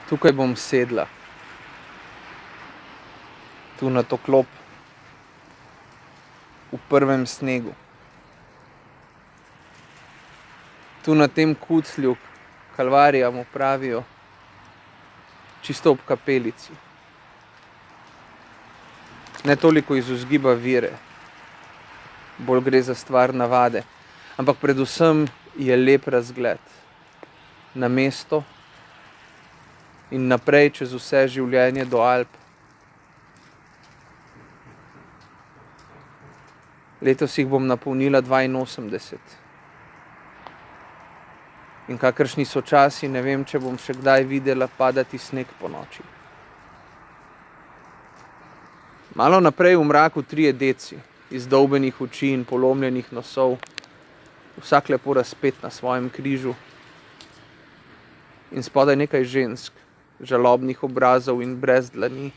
Tukaj bom sedla. Tu na to klop. V prvem snegu. Tu na tem kuclju, Kalvarija mu pravijo, čisto ob kapelici. Ne toliko iz vzgiba vere, bolj gre za stvar navade, ampak predvsem je lep razgled na mesto in naprej čez vse življenje do Alp. Letos jih bom napolnila 82. In kakršni so časi, ne vem, če bom še kdaj videla padati sneg ponoči. Malo naprej v mraku 3 deci, izdolbenih oči in polomljenih nosov, vsak lepo razpet na svojem križu. In spodaj nekaj žensk, žalobnih obrazov in brez dlani.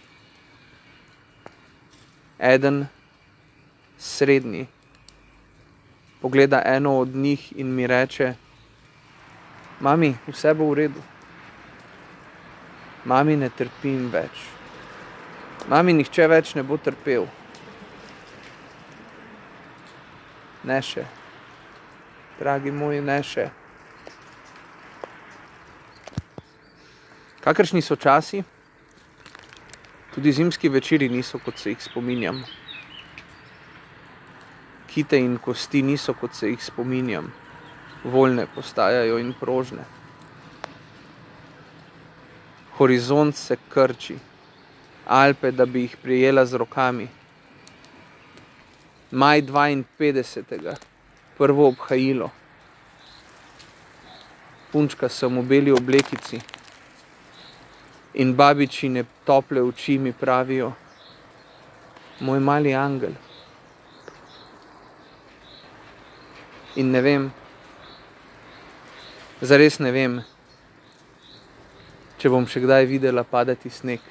Eden, srednji, pogleda eno od njih in mi reče: Mami, vse bo v redu. Mami, ne trpim več. Mami, nihče več ne bo trpel. Ne še. Dragi moj, ne še. Kakršni so časi, tudi zimski večeri niso, kot se jih spominjam. Kite in kosti niso, kot se jih spominjam. Voljne postajajo in prožne. Horizont se krči. Alpe, da bi jih prijela z rokami. Maj 52. Prvo obhajilo. Punčka sem v beli oblekici. In babičine tople oči mi pravijo: Moj mali angel. In ne vem, zares ne vem, če bom še kdaj videla padati sneg.